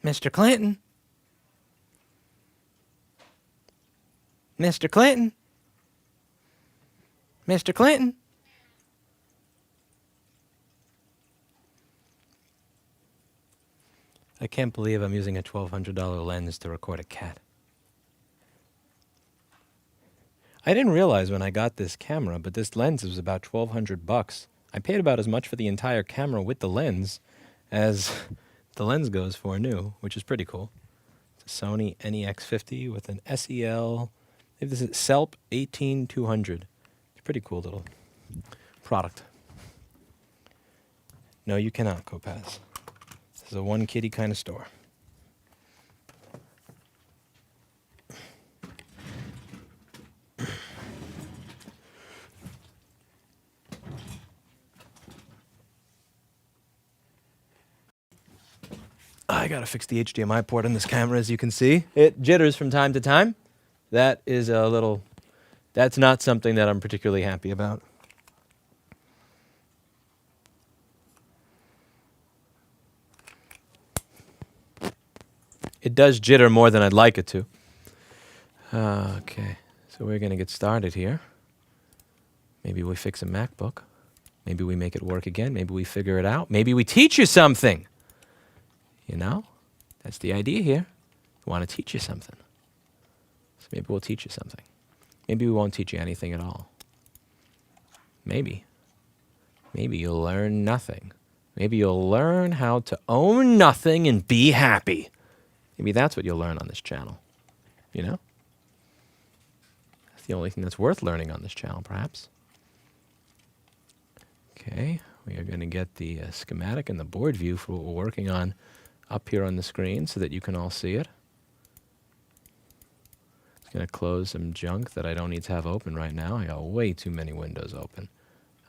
Mr. Clinton? Mr. Clinton? Mr. Clinton? I can't believe I'm using a $1,200 lens to record a cat. I didn't realize when I got this camera, but this lens was about $1,200. I paid about as much for the entire camera with the lens as the lens goes for new, which is pretty cool. It's a Sony NEX50 with an SEL. This is SELP 18200. It's a pretty cool little product. No, you cannot, Kopaz. This is a one kitty kind of store. I gotta fix the HDMI port on this camera, as you can see. It jitters from time to time. That is a little... That's not something that I'm particularly happy about. It does jitter more than I'd like it to. Okay, so we're gonna get started here. Maybe we fix a MacBook. Maybe we make it work again. Maybe we figure it out. Maybe we teach you something. You know, that's the idea here. We want to teach you something. So maybe we'll teach you something. Maybe we won't teach you anything at all. Maybe. Maybe you'll learn nothing. Maybe you'll learn how to own nothing and be happy. Maybe that's what you'll learn on this channel. You know? That's the only thing that's worth learning on this channel, perhaps. Okay, we are going to get the schematic and the board view for what we're working on up here on the screen so that you can all see it. It's going to close some junk that I don't need to have open right now. I got way too many windows open.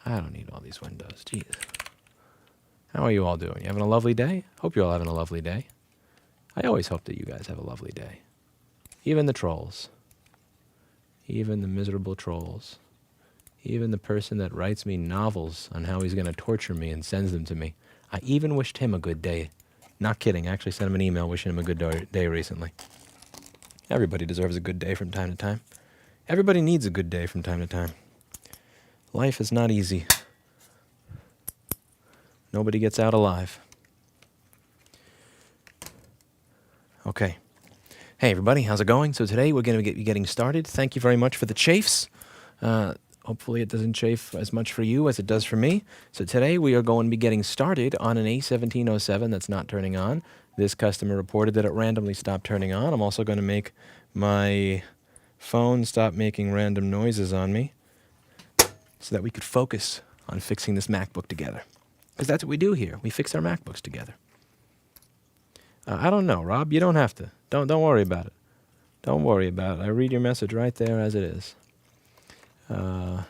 I don't need all these windows. Jeez. How are you all doing? You having a lovely day? Hope you're all having a lovely day. I always hope that you guys have a lovely day. Even the trolls. Even the miserable trolls. Even the person that writes me novels on how he's going to torture me and sends them to me. I even wished him a good day. Not kidding. I actually sent him an email wishing him a good day recently. Everybody deserves a good day from time to time. Everybody needs a good day from time to time. Life is not easy. Nobody gets out alive. Okay. Hey, everybody. How's it going? So today we're going to be getting started. Thank you very much for the chafes. Hopefully it doesn't chafe as much for you as it does for me. So today we are going to be getting started on an A1707 that's not turning on. This customer reported that it randomly stopped turning on. I'm also going to make my phone stop making random noises on me so that we could focus on fixing this MacBook together. Because that's what we do here. We fix our MacBooks together. I don't know, Rob. You don't have to. Don't worry about it. Don't worry about it. I read your message right there as it is. Are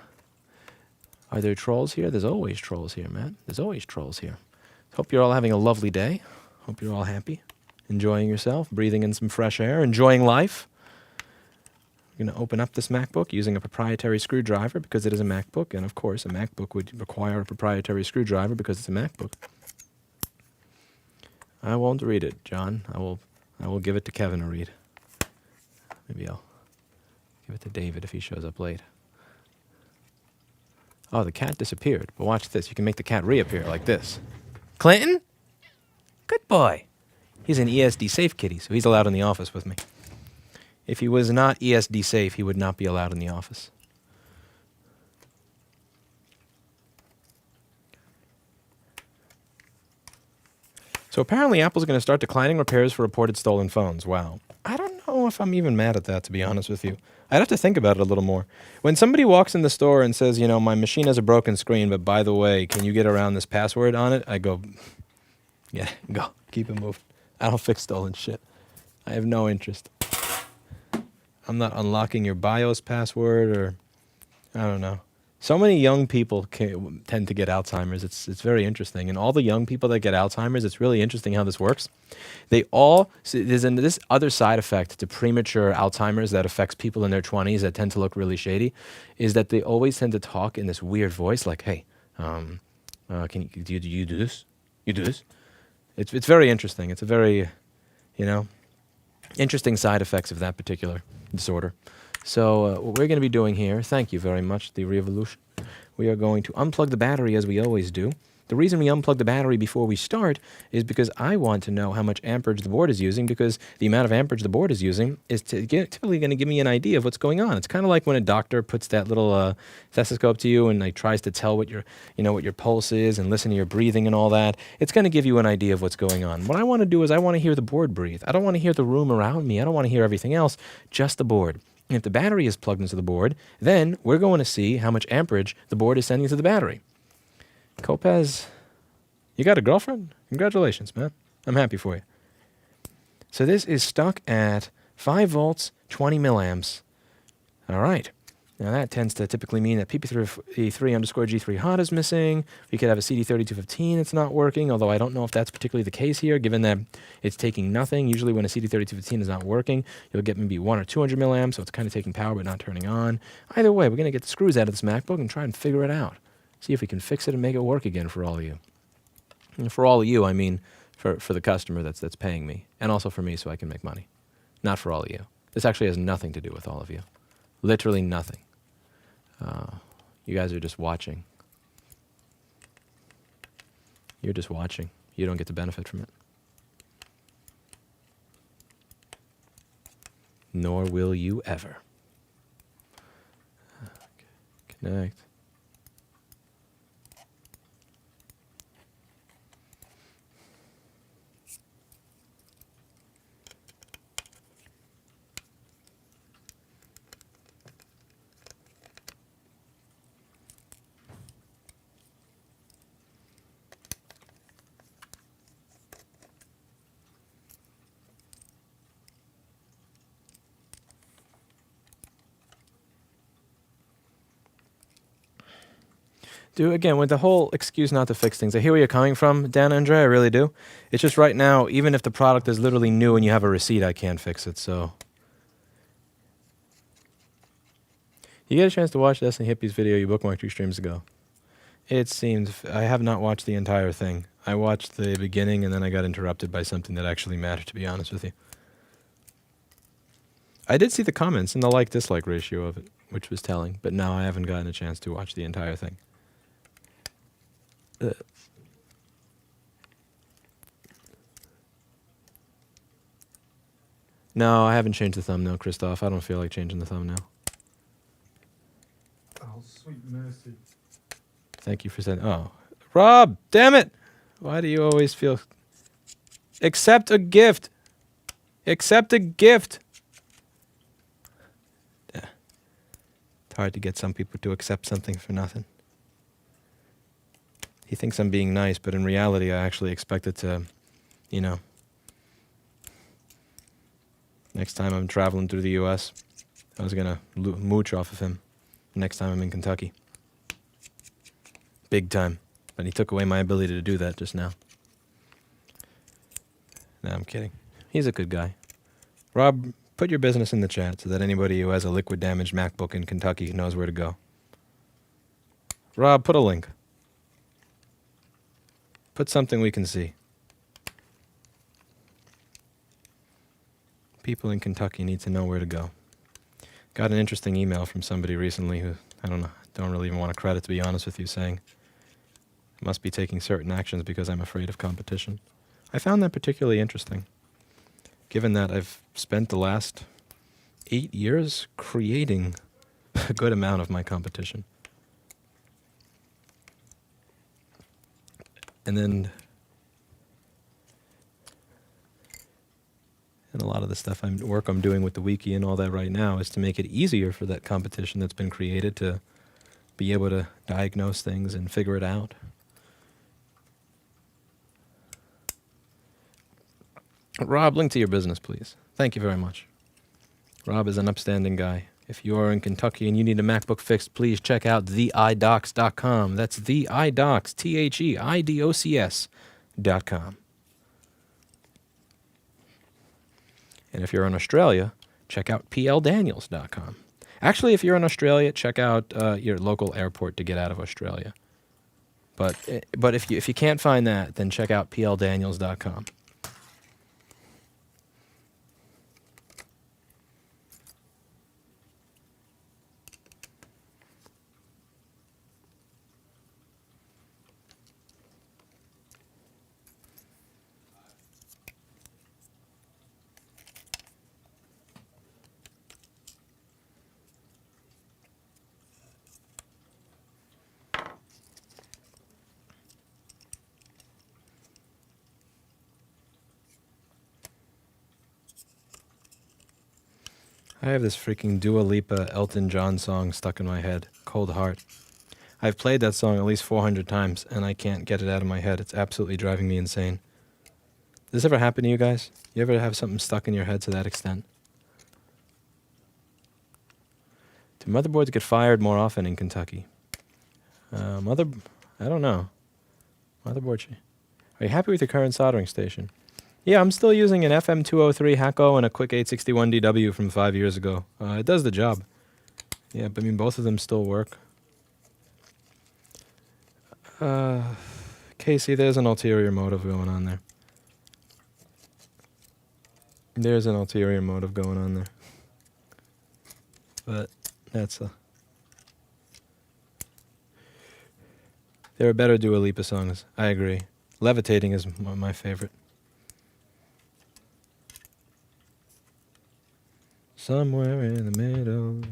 there trolls here? There's always trolls here, man. There's always trolls here. Hope you're all having a lovely day. Hope you're all happy, enjoying yourself, breathing in some fresh air, enjoying life. We're going to open up this MacBook using a proprietary screwdriver because it is a MacBook, and of course a MacBook would require a proprietary screwdriver because it's a MacBook. I won't read it, John. I will give it to Kevin to read. Maybe I'll give it to David if he shows up late. Oh, the cat disappeared. But watch this. You can make the cat reappear like this. Clinton? Good boy. He's an ESD safe kitty, so he's allowed in the office with me. If he was not ESD safe, he would not be allowed in the office. So apparently Apple's going to start declining repairs for reported stolen phones. Wow. I don't know if I'm even mad at that, to be honest with you. I'd have to think about it a little more. When somebody walks in the store and says, you know, my machine has a broken screen, but by the way, can you get around this password on it? I go, yeah, go. Keep it moving. I don't fix stolen shit. I have no interest. I'm not unlocking your BIOS password or, I don't know. So many young people tend to get Alzheimer's. It's very interesting. And all the young people that get Alzheimer's, it's really interesting how this works. They all, there's this other side effect to premature Alzheimer's that affects people in their 20s that tend to look really shady, is that they always tend to talk in this weird voice like, hey, do you do this? You do this? It's very interesting. It's a very You know, interesting side effects of that particular disorder. So what we're going to be doing here, thank you very much, the Revolution. We are going to unplug the battery as we always do. The reason we unplug the battery before we start is because I want to know how much amperage the board is using, because the amount of amperage the board is using is typically going to give me an idea of what's going on. It's kind of like when a doctor puts that little stethoscope to you and like tries to tell what your pulse is and listen to your breathing and all that. It's going to give you an idea of what's going on. What I want to do is I want to hear the board breathe. I don't want to hear the room around me. I don't want to hear everything else, just the board. And if the battery is plugged into the board, then we're going to see how much amperage the board is sending to the battery. Kopez, you got a girlfriend? Congratulations, man. I'm happy for you. So this is stuck at 5 volts, 20 milliamps. All right. Now that tends to typically mean that PP3_G3 hot is missing. We could have a CD3215 that's not working, although I don't know if that's particularly the case here, given that it's taking nothing. Usually when a CD3215 is not working, you'll get maybe 1 or 200 milliamps, so it's kind of taking power but not turning on. Either way, we're going to get the screws out of this MacBook and try and figure it out. See if we can fix it and make it work again for all of you. And for all of you, I mean for the customer that's paying me, and also for me so I can make money. Not for all of you. This actually has nothing to do with all of you. Literally nothing. You guys are just watching. You're just watching. You don't get to benefit from it. Nor will you ever. Connect. Dude, again, with the whole excuse not to fix things, I hear where you're coming from, Dan Andre, I really do. It's just right now, even if the product is literally new and you have a receipt, I can't fix it, so. You get a chance to watch Destiny Hippie's video you bookmarked 2 streams ago. It seems, I have not watched the entire thing. I watched the beginning and then I got interrupted by something that actually mattered, to be honest with you. I did see the comments and the like-dislike ratio of it, which was telling, but now I haven't gotten a chance to watch the entire thing. No, I haven't changed the thumbnail, Christoph. I don't feel like changing the thumbnail. Oh, sweet mercy. Thank you for saying. Oh, Rob, damn it! Why do you always feel? Accept a gift. Accept a gift. Yeah. It's hard to get some people to accept something for nothing. He thinks I'm being nice, but in reality, I actually expect it to, you know. Next time I'm traveling through the U.S., I was going to mooch off of him. Next time I'm in Kentucky. Big time. But he took away my ability to do that just now. No, I'm kidding. He's a good guy. Rob, put your business in the chat so that anybody who has a liquid damaged MacBook in Kentucky knows where to go. Rob, put a link. Put something we can see. People in Kentucky need to know where to go. Got an interesting email from somebody recently who, I don't really even want to credit, to be honest with you, saying, I must be taking certain actions because I'm afraid of competition. I found that particularly interesting, given that I've spent the last 8 years creating a good amount of my competition. And a lot of the stuff I'm doing with the wiki and all that right now is to make it easier for that competition that's been created to be able to diagnose things and figure it out. Rob, link to your business, please. Thank you very much. Rob is an upstanding guy. If you are in Kentucky and you need a MacBook fixed, please check out theidocs.com. That's theidocs, THEIDOCS.com. And if you're in Australia, check out pldaniels.com. Actually, if you're in Australia, check out your local airport to get out of Australia. But if you can't find that, then check out pldaniels.com. I have this freaking Dua Lipa Elton John song stuck in my head, Cold Heart. I've played that song at least 400 times, and I can't get it out of my head. It's absolutely driving me insane. Does this ever happen to you guys? You ever have something stuck in your head to that extent? Do motherboards get fired more often in Kentucky? I don't know. Motherboard. Are you happy with your current soldering station? Yeah, I'm still using an FM203 HAKKO and a quick 861DW from 5 years ago. It does the job. Yeah, but I mean, both of them still work. Casey, there's an ulterior motive going on there. There's an ulterior motive going on there. But that's there are better Dua Lipa songs. I agree. Levitating is my favorite. Somewhere in the middle.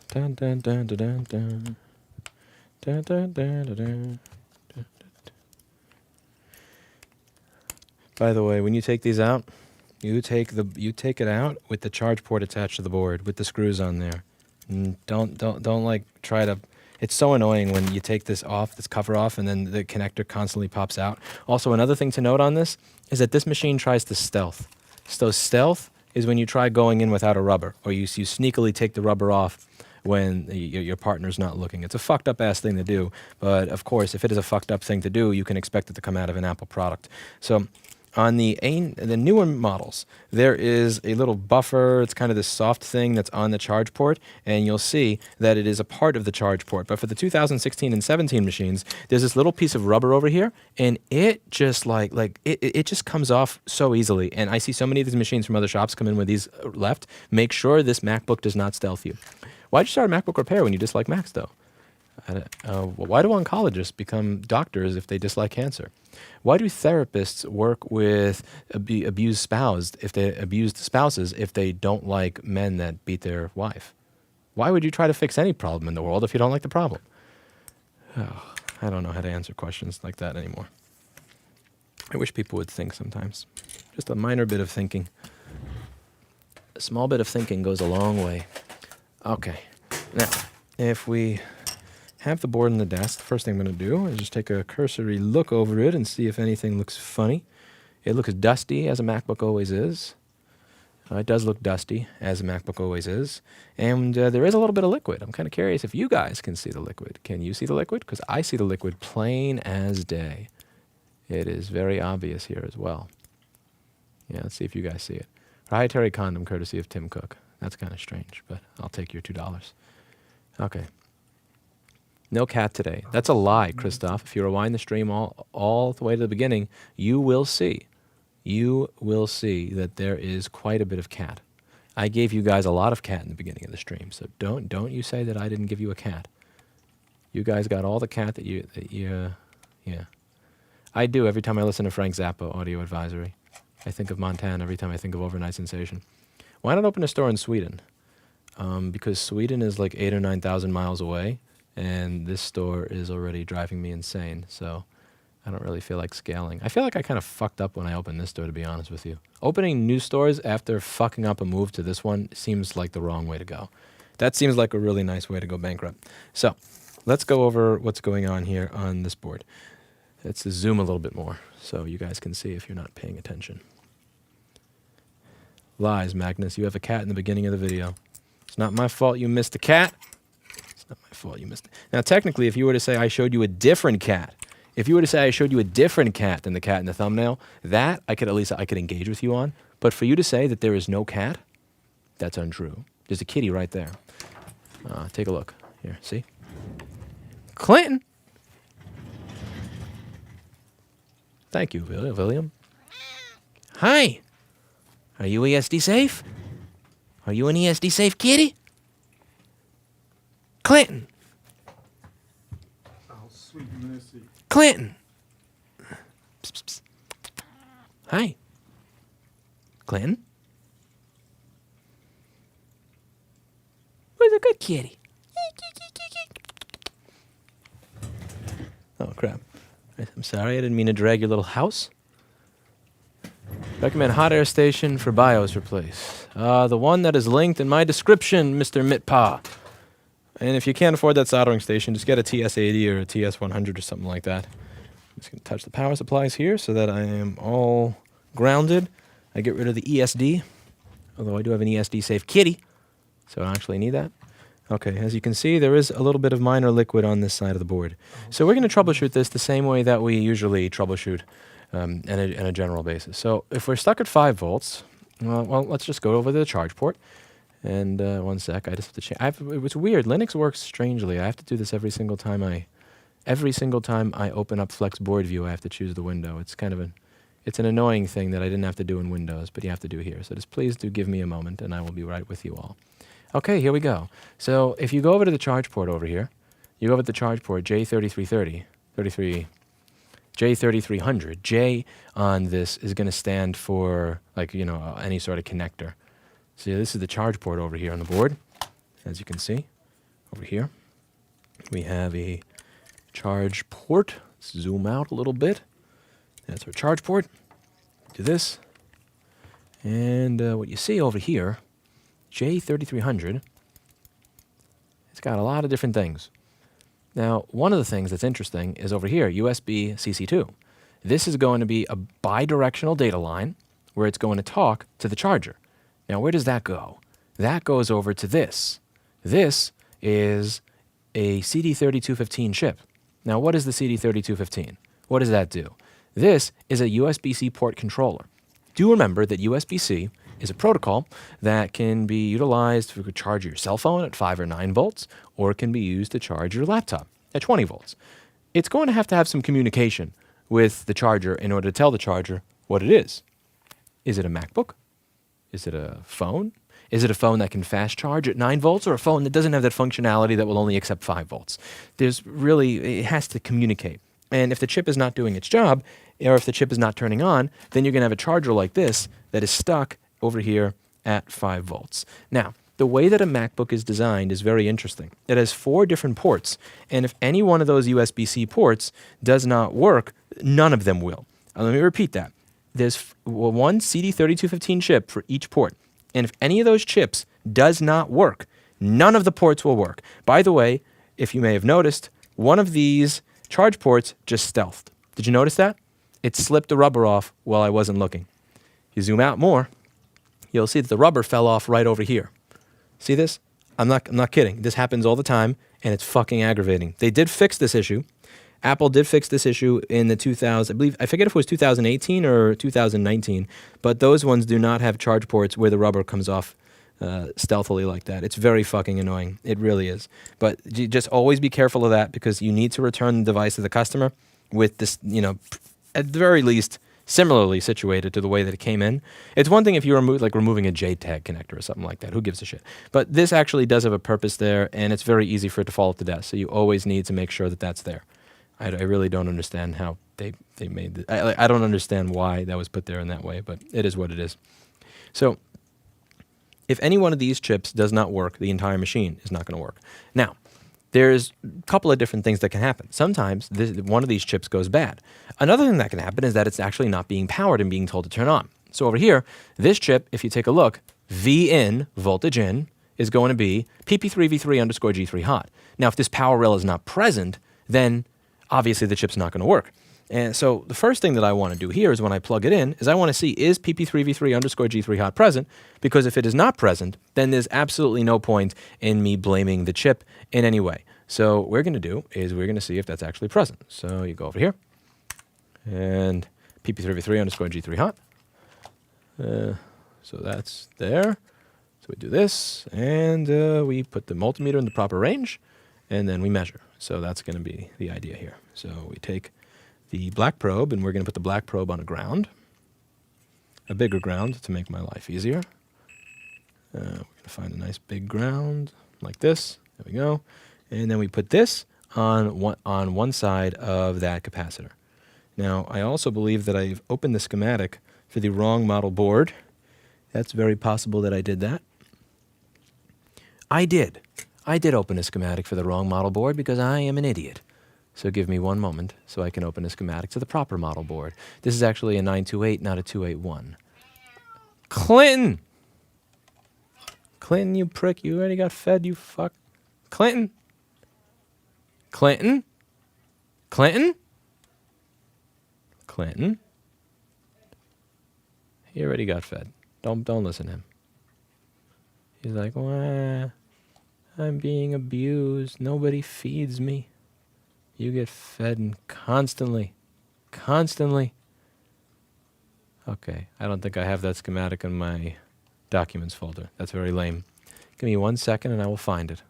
Dun dun dun dun dun dun. Dun dun dun dun dun. By the way, when you take these out, you take it out with the charge port attached to the board with the screws on there. And don't like try to. It's so annoying when you take this cover off, and then the connector constantly pops out. Also, another thing to note on this is that this machine tries to stealth. So stealth is when you try going in without a rubber, or you sneakily take the rubber off when your partner's not looking. It's a fucked up ass thing to do, but of course, if it is a fucked up thing to do, you can expect it to come out of an Apple product. So on the newer models, there is a little buffer. It's kind of this soft thing that's on the charge port, and you'll see that it is a part of the charge port. But for the 2016 and 17 machines, there's this little piece of rubber over here, and it just it just comes off so easily. And I see so many of these machines from other shops come in with these left. Make sure this MacBook does not stealth you. Why'd you start a MacBook repair when you dislike Macs, though? Why do oncologists become doctors if they dislike cancer? Why do therapists work with abused spouses if they don't like men that beat their wife? Why would you try to fix any problem in the world if you don't like the problem? Oh, I don't know how to answer questions like that anymore. I wish people would think sometimes. Just a minor bit of thinking. A small bit of thinking goes a long way. Okay, now, if we have the board on the desk, the first thing I'm going to do is just take a cursory look over it and see if anything looks funny. It looks dusty, as a MacBook always is. It does look dusty, as a MacBook always is. And there is a little bit of liquid. I'm kind of curious if you guys can see the liquid. Can you see the liquid? Because I see the liquid plain as day. It is very obvious here as well. Yeah, let's see if you guys see it. Proprietary condom, courtesy of Tim Cook. That's kind of strange, but I'll take your $2. Okay. No cat today. That's a lie, Christoph. If you rewind the stream all the way to the beginning, you will see that there is quite a bit of cat. I gave you guys a lot of cat in the beginning of the stream, so don't you say that I didn't give you a cat. You guys got all the cat that you yeah. I do every time I listen to Frank Zappa Audio Advisory. I think of Montana every time I think of Overnight Sensation. Why not open a store in Sweden? Because Sweden is like 8,000 or 9,000 miles away, and this store is already driving me insane, so I don't really feel like scaling. I feel like I kind of fucked up when I opened this store, to be honest with you. Opening new stores after fucking up a move to this one seems like the wrong way to go. That seems like a really nice way to go bankrupt. So let's go over what's going on here on this board. Let's zoom a little bit more so you guys can see if you're not paying attention. Lies, Magnus. You have a cat in the beginning of the video. It's not my fault you missed a cat. It's not my fault you missed it. Now, technically, if you were to say I showed you a different cat, than the cat in the thumbnail, that I could engage with you on. But for you to say that there is no cat, that's untrue. There's a kitty right there. Take a look. Here, see? Clinton! Thank you, William. Hi! Are you ESD safe? Are you an ESD safe kitty? Clinton! Oh, sweet mercy. Clinton! Psst, psst, psst. Hi. Clinton? Where's a good kitty? Oh, crap. I'm sorry, I didn't mean to drag your little house. Recommend hot air station for BIOS replace. The one that is linked in my description, Mr. Mitpa. And if you can't afford that soldering station, just get a TS80 or a TS100 or something like that. I'm just going to touch the power supplies here so that I am all grounded. I get rid of the ESD, although I do have an ESD safe kitty, so I don't actually need that. Okay, as you can see, there is a little bit of minor liquid on this side of the board. So we're going to troubleshoot this the same way that we usually troubleshoot in a general basis. So if we're stuck at 5 volts, well, let's just go over to the charge port. And 1 sec, I just have to change. It's weird. Linux works strangely. I have to do this every single time I open up Flex Board View. I have to choose the window. It's kind of it's an annoying thing that I didn't have to do in Windows, but you have to do here. So just please do give me a moment, and I will be right with you all. Okay, here we go. So if you go over to the charge port over here, you go over to the charge port J3330, J3300. J on this is going to stand for any sort of connector. So this is the charge port over here on the board. As you can see, over here, we have a charge port. Let's zoom out a little bit. That's our charge port. Do this. And what you see over here, J3300, it's got a lot of different things. Now, one of the things that's interesting is over here, USB CC2. This is going to be a bidirectional data line where it's going to talk to the charger. Now, where does that go? That goes over to this. This is a CD3215 chip. Now, what is the CD3215? What does that do? This is a USB-C port controller. Do remember that USB-C is a protocol that can be utilized to charge your cell phone at 5 or 9 volts, or it can be used to charge your laptop at 20 volts. It's going to have some communication with the charger in order to tell the charger what it is. Is it a Macbook? Is it a phone? Is it a phone that can fast charge at 9 volts, or a phone that doesn't have that functionality that will only accept 5 volts? It has to communicate. And if the chip is not doing its job, or if the chip is not turning on, then you're going to have a charger like this that is stuck over here at 5 volts. Now, the way that a MacBook is designed is very interesting. It has 4 different ports, and if any one of those USB-C ports does not work, none of them will. Let me repeat that. There's one CD3215 chip for each port, and if any of those chips does not work, none of the ports will work. By the way, if you may have noticed, one of these charge ports just stealthed. Did you notice that? It slipped the rubber off while I wasn't looking. You zoom out more, you'll see that the rubber fell off right over here. See this? I'm not kidding. This happens all the time, and it's fucking aggravating. They did fix this issue. Apple did fix this issue in the I forget if it was 2018 or 2019, but those ones do not have charge ports where the rubber comes off stealthily like that. It's very fucking annoying. It really is. But you just always be careful of that, because you need to return the device to the customer with this, at the very least, similarly situated to the way that it came in. It's one thing if you're removing a JTAG connector or something like that. Who gives a shit? But this actually does have a purpose there, and it's very easy for it to fall to death. So you always need to make sure that that's there. I really don't understand how they made it. I don't understand why that was put there in that way, but it is what it is. So if any one of these chips does not work, the entire machine is not going to work. Now, there's a couple of different things that can happen. Sometimes one of these chips goes bad. Another thing that can happen is that it's actually not being powered and being told to turn on. So over here, this chip, if you take a look, V in, voltage in, is going to be PP3V3_G3 hot. Now, if this power rail is not present, then obviously the chip's not going to work. And so the first thing that I want to do here is when I plug it in, is I want to see, is PP3V3_G3 hot present? Because if it is not present, then there's absolutely no point in me blaming the chip in any way. So what we're going to do is we're going to see if that's actually present. So you go over here, and PP3V3_G3 hot. So that's there. So we do this, and we put the multimeter in the proper range, and then we measure. So that's going to be the idea here. So we take the black probe, and we're going to put the black probe on a ground, a bigger ground to make my life easier. We're going to find a nice big ground like this. There we go. And then we put this on one side of that capacitor. Now, I also believe that I've opened the schematic for the wrong model board. That's very possible that I did that. I did open a schematic for the wrong model board because I am an idiot. So give me one moment so I can open a schematic to the proper model board. This is actually a 928, not a 281. Clinton! Clinton, you prick. You already got fed, you fuck. Clinton? Clinton? Clinton? Clinton? He already got fed. Don't listen to him. He's like, wah, I'm being abused. Nobody feeds me. You get fed constantly. Constantly. Okay, I don't think I have that schematic in my documents folder. That's very lame. Give me 1 second and I will find it.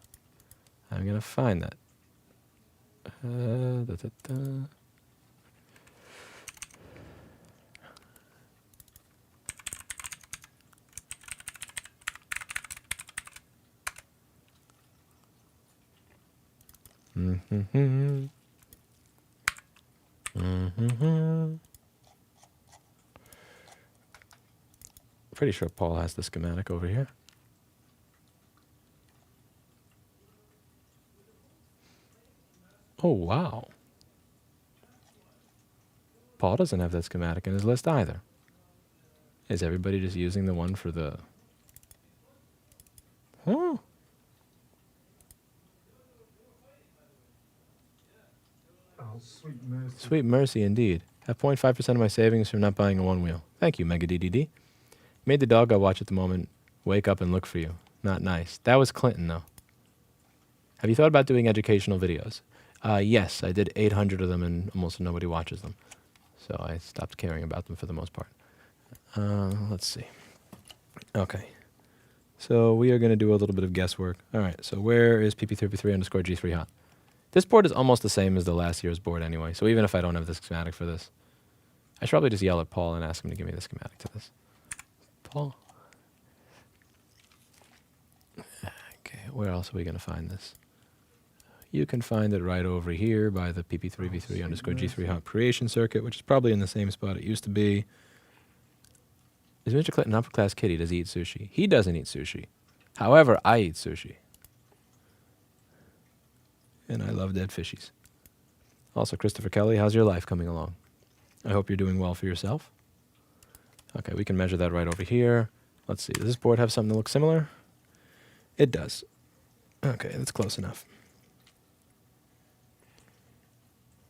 I'm going to find that. Pretty sure Paul has the schematic over here. Oh, wow. Paul doesn't have that schematic in his list either. Is everybody just using the one for the... Huh? Oh, sweet mercy. Sweet mercy indeed. Have 0.5% of my savings from not buying a one wheel. Thank you, Mega DDD. Made the dog I watch at the moment wake up and look for you. Not nice. That was Clinton, though. Have you thought about doing educational videos? Yes, I did 800 of them and almost nobody watches them. So I stopped caring about them for the most part. Let's see. Okay. So we are going to do a little bit of guesswork. All right, so where is pp33_G3 hot? This board is almost the same as the last year's board anyway, so even if I don't have the schematic for this, I should probably just yell at Paul and ask him to give me the schematic to this. Paul? Okay, where else are we going to find this? You can find it right over here by the pp3v3_G3 hot creation circuit, which is probably in the same spot it used to be. Is Mr. Clinton an upper class kitty? Does he eat sushi? He doesn't eat sushi. However, I eat sushi. And I love dead fishies. Also, Christopher Kelly, how's your life coming along? I hope you're doing well for yourself. Okay, we can measure that right over here. Let's see, does this board have something that looks similar? It does. Okay, that's close enough.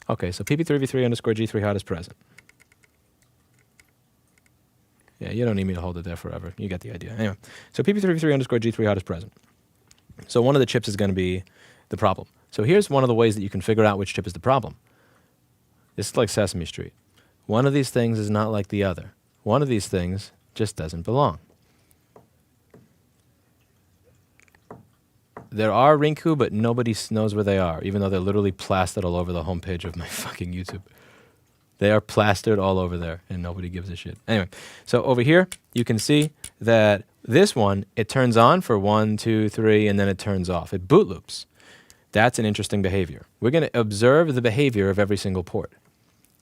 Okay, so pp3v3_G3 hot is present. Yeah, you don't need me to hold it there forever. You get the idea. Anyway, so pp3v3_G3 hot is present. So one of the chips is going to be the problem. So here's one of the ways that you can figure out which chip is the problem. This is like Sesame Street. One of these things is not like the other. One of these things just doesn't belong. There are Rinku, but nobody knows where they are, even though they're literally plastered all over the homepage of my fucking YouTube. They are plastered all over there, and nobody gives a shit. Anyway, so over here, you can see that this one, it turns on for 1, 2, 3, and then it turns off. It boot loops. That's an interesting behavior. We're going to observe the behavior of every single port.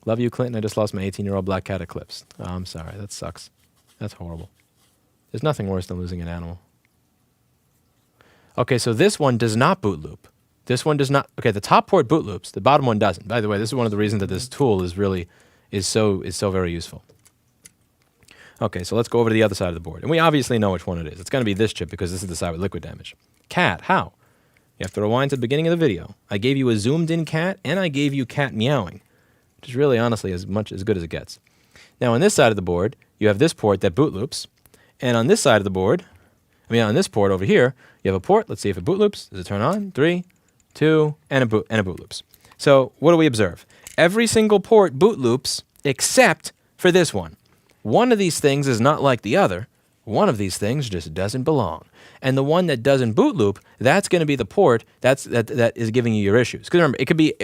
Love you, Clinton. I just lost my 18-year-old black cat eclipse. Oh, I'm sorry. That sucks. That's horrible. There's nothing worse than losing an animal. Okay, so this one does not boot loop. This one does not. Okay, the top port boot loops. The bottom one doesn't. By the way, this is one of the reasons that this tool is so very useful. Okay, so let's go over to the other side of the board. And we obviously know which one it is. It's going to be this chip because this is the side with liquid damage. Cat, how? You have to rewind to the beginning of the video. I gave you a zoomed-in cat, and I gave you cat meowing, which is really, honestly, as good as it gets. Now, on this side of the board, you have this port that boot loops. And on this side of the board, on this port over here, you have a port. Let's see if it boot loops. Does it turn on? 3, 2, and a boot loops. So what do we observe? Every single port boot loops except for this one. One of these things is not like the other. One of these things just doesn't belong. And the one that doesn't boot loop, that's going to be the port that is giving you your issues. Because remember, it could be,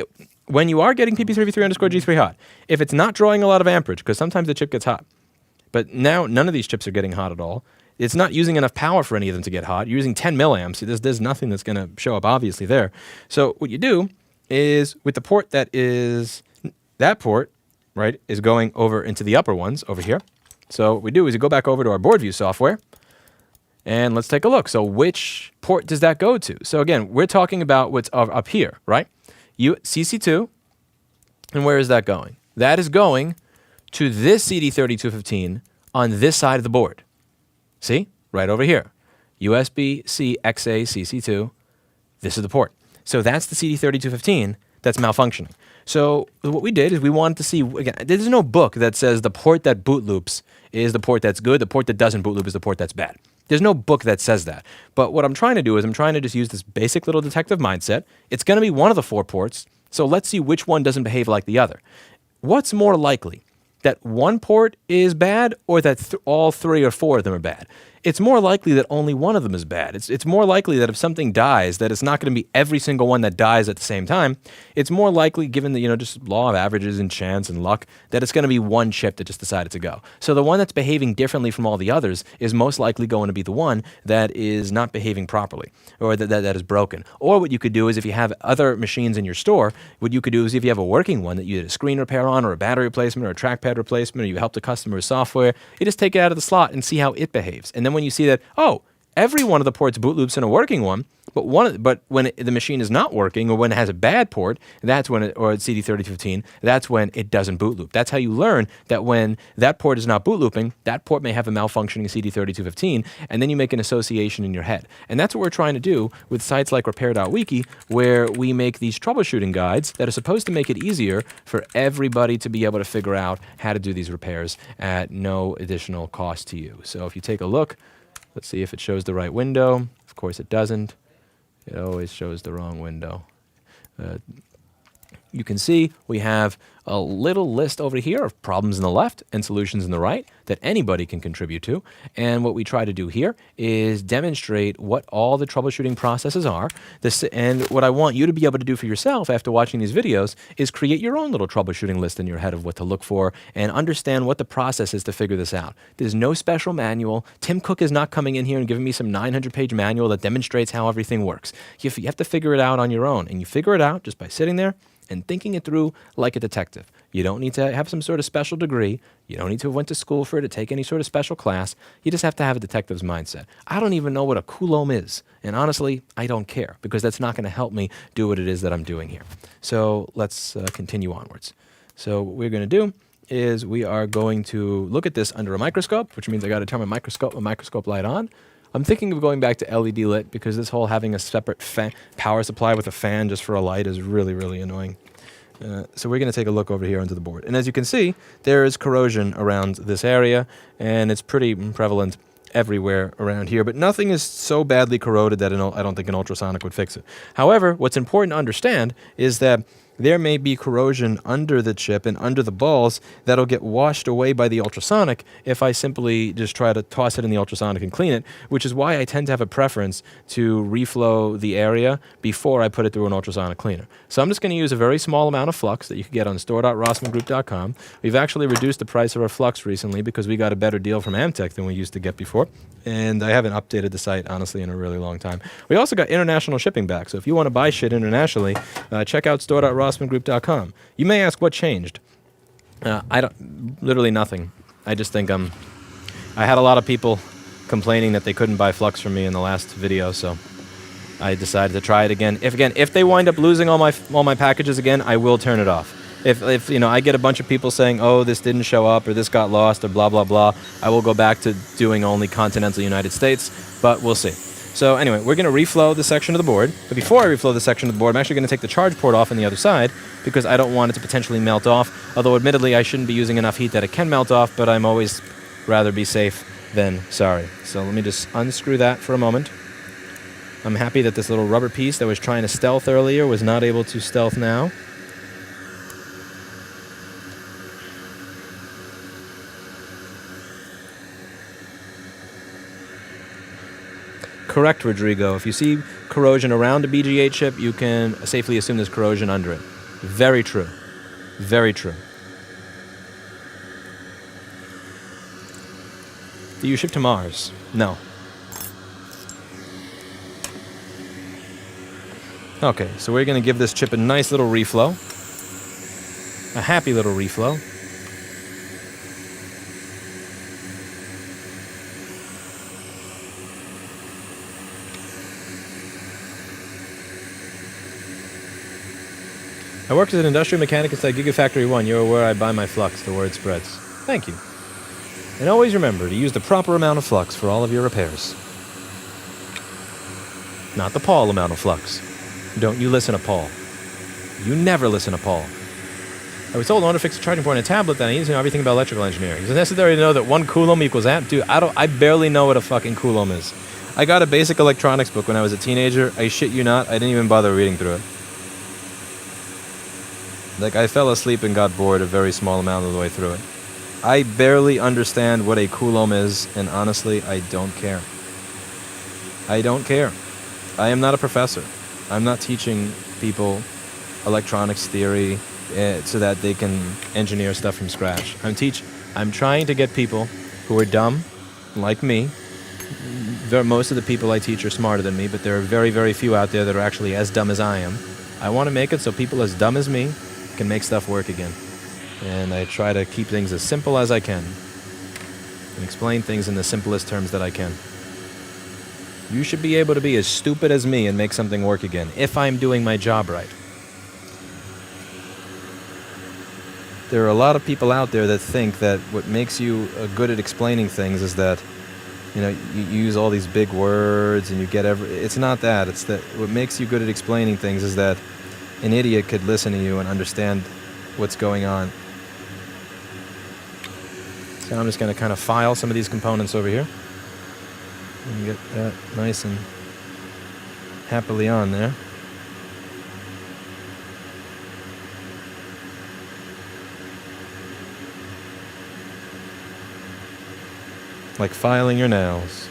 when you are getting pp3v3_G3 hot, if it's not drawing a lot of amperage, because sometimes the chip gets hot, but now none of these chips are getting hot at all. It's not using enough power for any of them to get hot. You're using 10 milliamps. There's nothing that's going to show up obviously there. So what you do is with the port that is, that port, right, is going over into the upper ones over here. So what we do is we go back over to our board view software and let's take a look. So which port does that go to? So again, we're talking about what's up here, right? CC2, and where is that going? That is going to this CD3215 on this side of the board. See? Right over here. USBC XA-CC2. This is the port. So that's the CD3215 that's malfunctioning. So what we did is we wanted to see, again, there's no book that says the port that boot loops is the port that's good, the port that doesn't boot loop is the port that's bad. There's no book that says that. But what I'm trying to do is I'm trying to just use this basic little detective mindset. It's going to be one of the 4 ports, so let's see which one doesn't behave like the other. What's more likely? That one port is bad or that all 3 or 4 of them are bad? It's more likely that only one of them is bad. It's more likely that if something dies, that it's not going to be every single one that dies at the same time. It's more likely, given the, just law of averages and chance and luck, that it's going to be one chip that just decided to go. So the one that's behaving differently from all the others is most likely going to be the one that is not behaving properly or that is broken. Or what you could do is if you have other machines in your store, what you could do is if you have a working one that you did a screen repair on or a battery replacement or a trackpad replacement or you helped a customer with software, you just take it out of the slot and see how it behaves. And then when you see that, oh, every one of the ports boot loops in a working one, but when the machine is not working or when it has a bad port, that's when or CD3015, that's when it doesn't boot loop. That's how you learn that when that port is not boot looping, that port may have a malfunctioning CD3215, and then you make an association in your head. And that's what we're trying to do with sites like repair.wiki, where we make these troubleshooting guides that are supposed to make it easier for everybody to be able to figure out how to do these repairs at no additional cost to you. So if you take a look, let's see if it shows the right window. Of course it doesn't. It always shows the wrong window. You can see we have a little list over here of problems in the left and solutions in the right that anybody can contribute to. And what we try to do here is demonstrate what all the troubleshooting processes are. And what I want you to be able to do for yourself after watching these videos is create your own little troubleshooting list in your head of what to look for and understand what the process is to figure this out. There's no special manual. Tim Cook is not coming in here and giving me some 900-page manual that demonstrates how everything works. You have to figure it out on your own. And you figure it out just by sitting there and thinking it through like a detective. You don't need to have some sort of special degree. You don't need to have went to school for it to take any sort of special class. You just have to have a detective's mindset. I don't even know what a coulomb is. And honestly, I don't care because that's not going to help me do what it is that I'm doing here. So let's continue onwards. So what we're going to do is we are going to look at this under a microscope, which means I got to turn my microscope light on. I'm thinking of going back to LED lit because this whole having a separate power supply with a fan just for a light is really, really annoying. So we're going to take a look over here onto the board. And as you can see, there is corrosion around this area, and it's pretty prevalent everywhere around here. But nothing is so badly corroded that I don't think an ultrasonic would fix it. However, what's important to understand is that there may be corrosion under the chip and under the balls that'll get washed away by the ultrasonic if I simply just try to toss it in the ultrasonic and clean it, which is why I tend to have a preference to reflow the area before I put it through an ultrasonic cleaner. So I'm just going to use a very small amount of flux that you can get on store.rossmanngroup.com. We've actually reduced the price of our flux recently because we got a better deal from Amtech than we used to get before. And I haven't updated the site, honestly, in a really long time. We also got international shipping back. So if you want to buy shit internationally, check out store.rossmanngroup.com. You may ask what changed. Literally nothing. I just think I had a lot of people complaining that they couldn't buy flux from me in the last video, so I decided to try it again. If they wind up losing all my packages again, I will turn it off. If I get a bunch of people saying, oh, this didn't show up or this got lost or blah, blah, blah, I will go back to doing only continental United States, but we'll see. So anyway, we're going to reflow this section of the board. But before I reflow this section of the board, I'm actually going to take the charge port off on the other side because I don't want it to potentially melt off. Although admittedly, I shouldn't be using enough heat that it can melt off, but I'm always rather be safe than sorry. So let me just unscrew that for a moment. I'm happy that this little rubber piece that was trying to stealth earlier was not able to stealth now. Correct, Rodrigo. If you see corrosion around a BGA chip, you can safely assume there's corrosion under it. Very true. Very true. Do you ship to Mars? No. Okay, so we're going to give this chip a nice little reflow. A happy little reflow. I worked as an industrial mechanic inside Gigafactory 1. You're where I buy my flux. The word spreads. Thank you. And always remember to use the proper amount of flux for all of your repairs. Not the Paul amount of flux. Don't you listen to Paul. You never listen to Paul. I was told in order to fix a charging point on a tablet that I need to know everything about electrical engineering. Is it necessary to know that 1 coulomb equals amp? Dude, I barely know what a fucking coulomb is. I got a basic electronics book when I was a teenager. I shit you not, I didn't even bother reading through it. Like, I fell asleep and got bored a very small amount of the way through it. I barely understand what a coulomb is, and honestly, I don't care. I don't care. I am not a professor. I'm not teaching people electronics theory so that they can engineer stuff from scratch. I'm trying to get people who are dumb, like me. Most of the people I teach are smarter than me, but there are very, very few out there that are actually as dumb as I am. I want to make it so people as dumb as me can make stuff work again. And I try to keep things as simple as I can and explain things in the simplest terms that I can. You should be able to be as stupid as me and make something work again, if I'm doing my job right. There are a lot of people out there that think that what makes you good at explaining things is that, you know, you use all these big words and you get it's not that. It's that what makes you good at explaining things is that an idiot could listen to you and understand what's going on. So I'm just going to kind of file some of these components over here and get that nice and happily on there. Like filing your nails.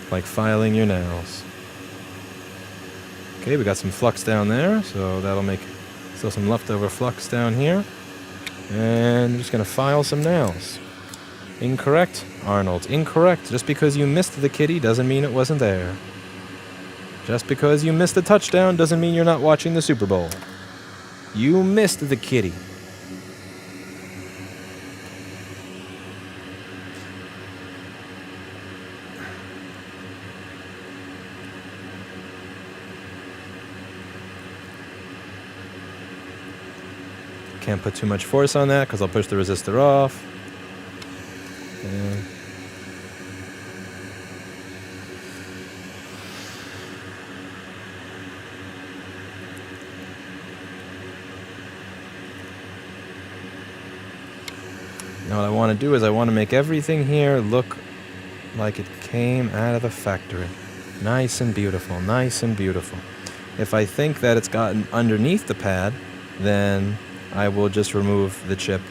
Like filing your nails. Okay, we got some flux down there, so that'll make still some leftover flux down here. And I'm just going to file some nails. Incorrect, Arnold. Incorrect. Just because you missed the kitty doesn't mean it wasn't there. Just because you missed a touchdown doesn't mean you're not watching the Super Bowl. You missed the kitty. Can't put too much force on that because I'll push the resistor off. And now what I want to do is I want to make everything here look like it came out of the factory. Nice and beautiful, nice and beautiful. If I think that it's gotten underneath the pad, then I will just remove the chip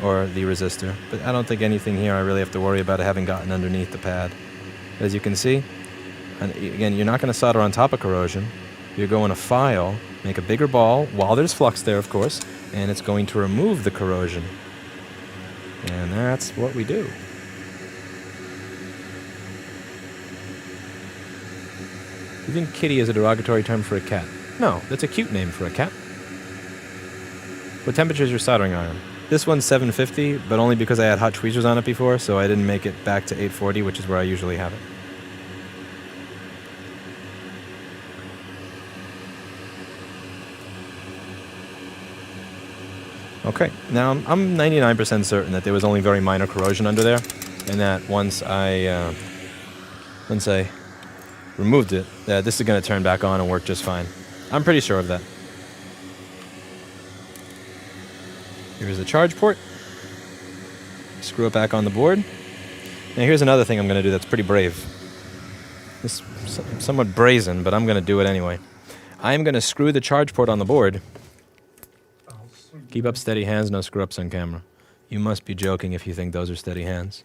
or the resistor. But I don't think anything here I really have to worry about it having gotten underneath the pad. As you can see, and again, you're not going to solder on top of corrosion. You're going to file, make a bigger ball, while there's flux there, of course, and it's going to remove the corrosion. And that's what we do. You think kitty is a derogatory term for a cat? No, that's a cute name for a cat. What temperature is your soldering iron? This one's 750, but only because I had hot tweezers on it before, so I didn't make it back to 840, which is where I usually have it. Okay, now I'm 99% certain that there was only very minor corrosion under there, and that once I removed it, that this is going to turn back on and work just fine. I'm pretty sure of that. Here's the charge port. Screw it back on the board. Now here's another thing I'm going to do that's pretty brave. It's somewhat brazen, but I'm going to do it anyway. I'm going to screw the charge port on the board. Keep up steady hands, no screw-ups on camera. You must be joking if you think those are steady hands.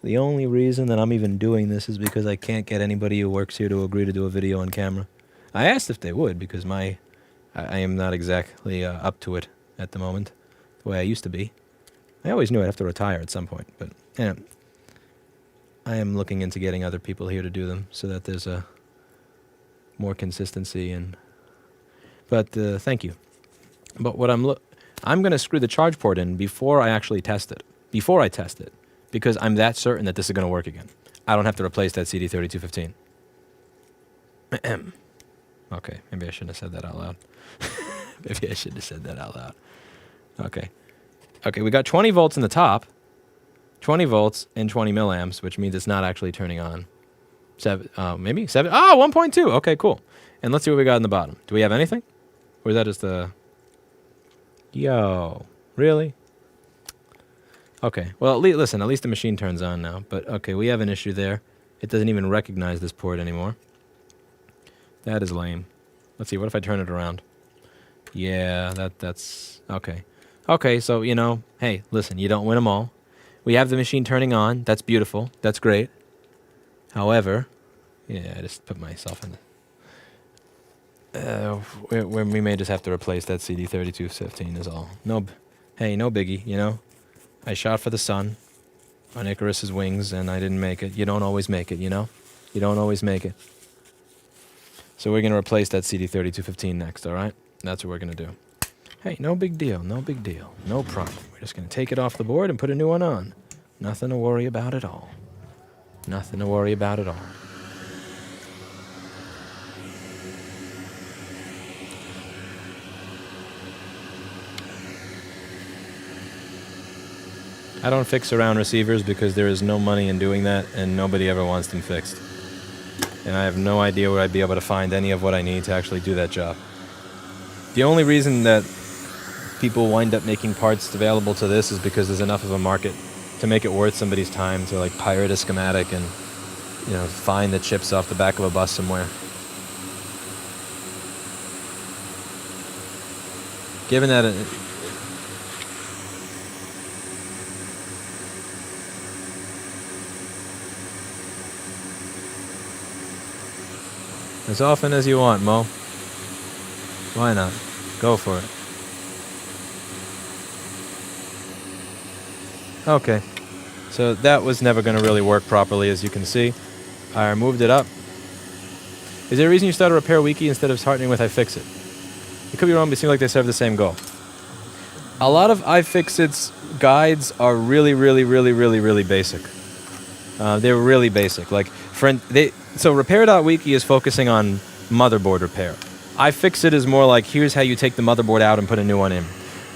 The only reason that I'm even doing this is because I can't get anybody who works here to agree to do a video on camera. I asked if they would because I am not exactly up to it at the moment, the way I used to be. I always knew I'd have to retire at some point, but yeah, I am looking into getting other people here to do them so that there's a more consistency. But thank you. But what I'm going to screw the charge port in before I actually test it. Before I test it. Because I'm that certain that this is going to work again. I don't have to replace that CD3215. Okay, maybe I shouldn't have said that out loud. Maybe I shouldn't have said that out loud. Okay. Okay, we got 20 volts in the top. 20 volts and 20 milliamps, which means it's not actually turning on. Maybe 7. Oh, 1.2. Okay, cool. And let's see what we got in the bottom. Do we have anything? Or is that just the... Yo, really? Okay, well, listen, at least the machine turns on now. But, okay, we have an issue there. It doesn't even recognize this port anymore. That is lame. Let's see, what if I turn it around? Yeah, that's... Okay. Okay, so, you know, hey, listen, you don't win them all. We have the machine turning on. That's beautiful. That's great. However... Yeah, I just put myself in we may just have to replace that CD3215 is all. No, hey, no biggie, you know? I shot for the sun on Icarus's wings, and I didn't make it. You don't always make it, you know? You don't always make it. So we're going to replace that CD3215 next, all right? That's what we're going to do. Hey, no big deal, no big deal. No problem. We're just going to take it off the board and put a new one on. Nothing to worry about at all. Nothing to worry about at all. I don't fix around receivers because there is no money in doing that, and nobody ever wants them fixed. And I have no idea where I'd be able to find any of what I need to actually do that job. The only reason that people wind up making parts available to this is because there's enough of a market to make it worth somebody's time to like pirate a schematic and, you know, find the chips off the back of a bus somewhere. Given that as often as you want, Mo. Why not? Go for it. Okay. So that was never going to really work properly, as you can see. I moved it up. Is there a reason you started Repair Wiki instead of starting with iFixit? It could be wrong, but it seems like they serve the same goal. A lot of iFixit's guides are really, really, really, really, really basic. They're really basic. Like, so Repair.wiki is focusing on motherboard repair. iFixit is more like, here's how you take the motherboard out and put a new one in.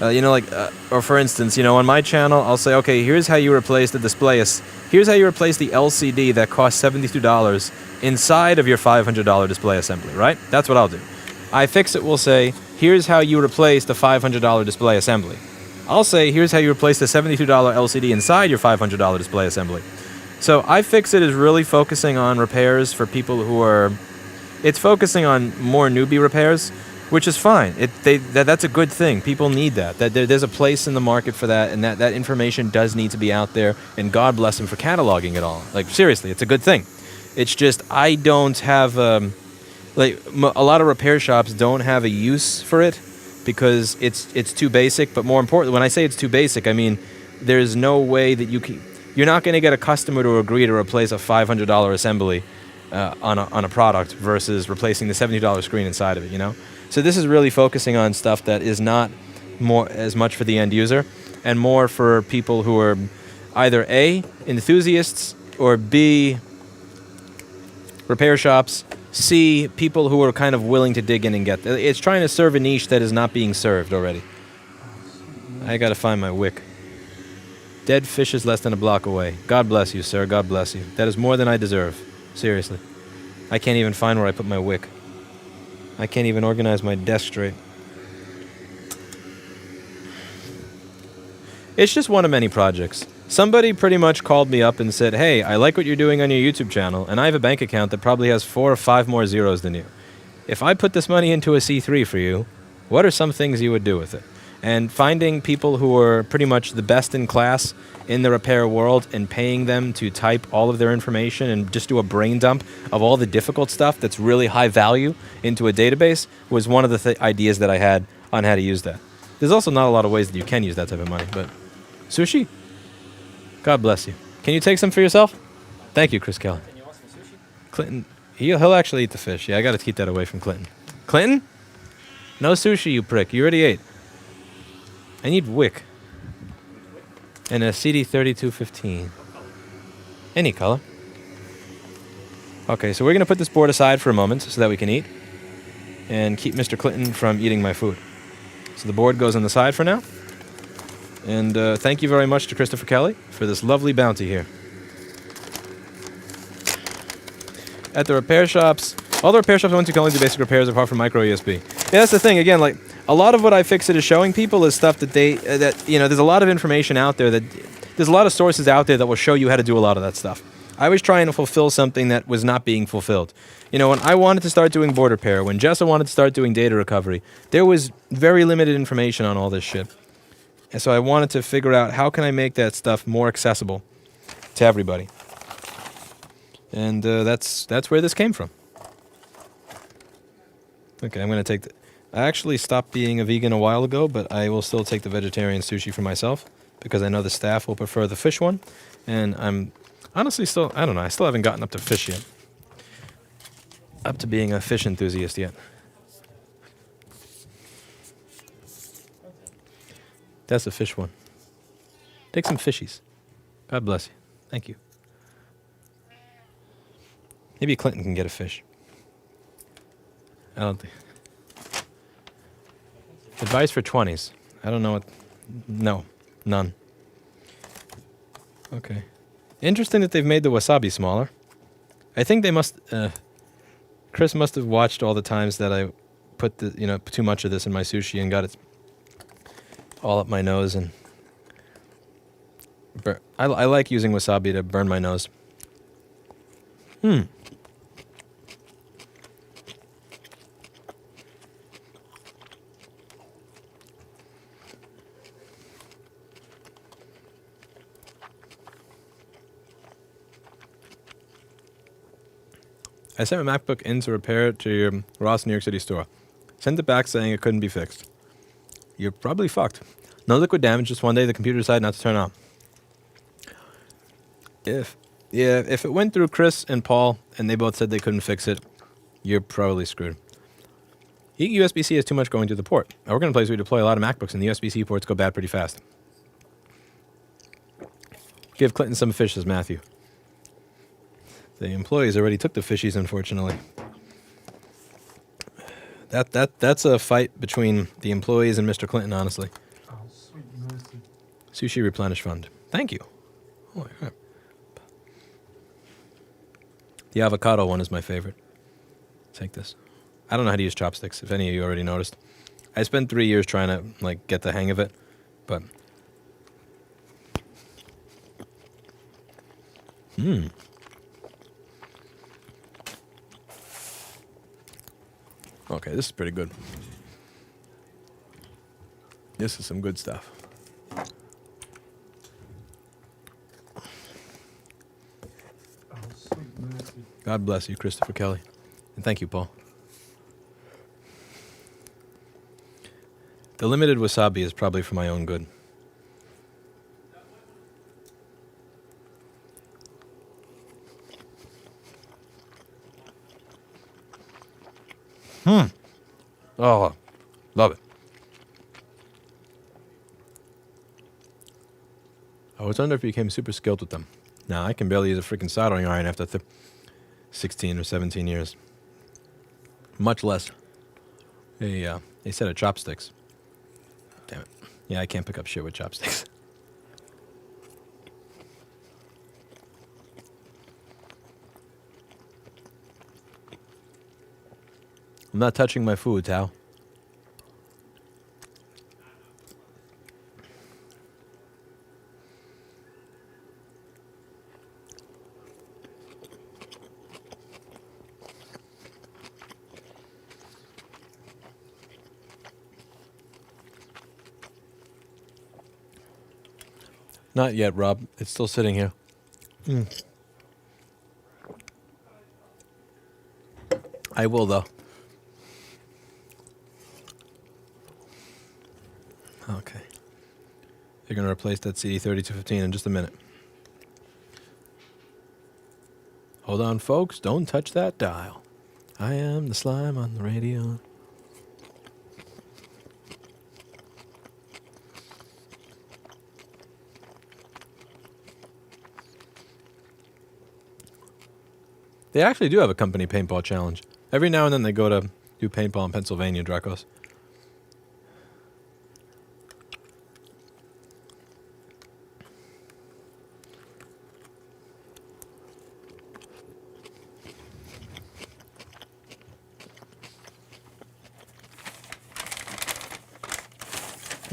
You know, like, or for instance, you know, on my channel, I'll say, okay, here's how you replace the display. Here's how you replace the LCD that costs $72 inside of your $500 display assembly, right? That's what I'll do. iFixit will say, here's how you replace the $500 display assembly. I'll say, here's how you replace the $72 LCD inside your $500 display assembly. So iFixit is really focusing on repairs for people who are... It's focusing on more newbie repairs, which is fine. That's a good thing. People need that. There's a place in the market for that, and that information does need to be out there, and God bless them for cataloging it all. Like, seriously, it's a good thing. It's just, I don't have... a lot of repair shops don't have a use for it because it's too basic, but more importantly, when I say it's too basic, I mean, there's no way that you can... You're not going to get a customer to agree to replace a $500 assembly on a product versus replacing the $70 screen inside of it, you know? So this is really focusing on stuff that is not more as much for the end user and more for people who are either A, enthusiasts, or B, repair shops, C, people who are kind of willing to dig in and get... It's trying to serve a niche that is not being served already. I got to find my wick. Dead fish is less than a block away. God bless you, sir. God bless you. That is more than I deserve. Seriously. I can't even find where I put my wick. I can't even organize my desk straight. It's just one of many projects. Somebody pretty much called me up and said, hey, I like what you're doing on your YouTube channel, and I have a bank account that probably has 4 or 5 more zeros than you. If I put this money into a C3 for you, what are some things you would do with it? And finding people who are pretty much the best in class in the repair world and paying them to type all of their information and just do a brain dump of all the difficult stuff that's really high value into a database was one of the ideas that I had on how to use that. There's also not a lot of ways that you can use that type of money, but sushi? God bless you. Can you take some for yourself? Thank you, Chris Kelly. Can you want some sushi? Clinton, he'll actually eat the fish. Yeah, I got to keep that away from Clinton. Clinton? No sushi, you prick. You already ate. I need wick. And a CD3215. Any color. Okay, so we're going to put this board aside for a moment so that we can eat. And keep Mr. Clinton from eating my food. So the board goes on the side for now. And thank you very much to Christopher Kelly for this lovely bounty here. At the repair shops, all the repair shops I went to can only do basic repairs apart from micro USB. Yeah, that's the thing. Again, like a lot of what I fix it is showing people is stuff that they there's a lot of information out there there's a lot of sources out there that will show you how to do a lot of that stuff. I was trying to fulfill something that was not being fulfilled. You know, when I wanted to start doing board repair, when Jessa wanted to start doing data recovery, there was very limited information on all this shit. And so I wanted to figure out how can I make that stuff more accessible to everybody. And that's where this came from. Okay, I'm going to take the... I actually stopped being a vegan a while ago, but I will still take the vegetarian sushi for myself because I know the staff will prefer the fish one. And I'm honestly still... I don't know. I still haven't gotten up to fish yet. Up to being a fish enthusiast yet. That's the fish one. Take some fishies. God bless you. Thank you. Maybe Clinton can get a fish. I don't think. Advice for 20s. I don't know what... No. None. Okay. Interesting that they've made the wasabi smaller. I think they must... Chris must have watched all the times that I put too much of this in my sushi and got it all up my nose and... I like using wasabi to burn my nose. I sent my MacBook in to repair it to your Ross New York City store. Sent it back saying it couldn't be fixed. You're probably fucked. No liquid damage, just one day the computer decided not to turn on. If it went through Chris and Paul and they both said they couldn't fix it, you're probably screwed. USBC has too much going through the port. I work in a place where we deploy a lot of MacBooks and the USB-C ports go bad pretty fast. Give Clinton some fish, says Matthew. The employees already took the fishies, unfortunately. That's a fight between the employees and Mr. Clinton, honestly. Oh, sweet mercy. Sushi Replenish Fund. Thank you. Holy crap. The avocado one is my favorite. Take this. I don't know how to use chopsticks, if any of you already noticed. I spent 3 years trying to get the hang of it, but... Okay, this is pretty good. This is some good stuff. Oh, sweet mercy. God bless you, Christopher Kelly. And thank you, Paul. The limited wasabi is probably for my own good. Oh, love it. I was wondering if you became super skilled with them. Now, I can barely use a freaking soldering iron after 16 or 17 years. Much less a set of chopsticks. Damn it. Yeah, I can't pick up shit with chopsticks. I'm not touching my food, Tao. Not yet, Rob. It's still sitting here. I will, though. Okay. They're going to replace that CD3215 in just a minute. Hold on, folks. Don't touch that dial. I am the slime on the radio. They actually do have a company paintball challenge. Every now and then they go to do paintball in Pennsylvania, Dracos.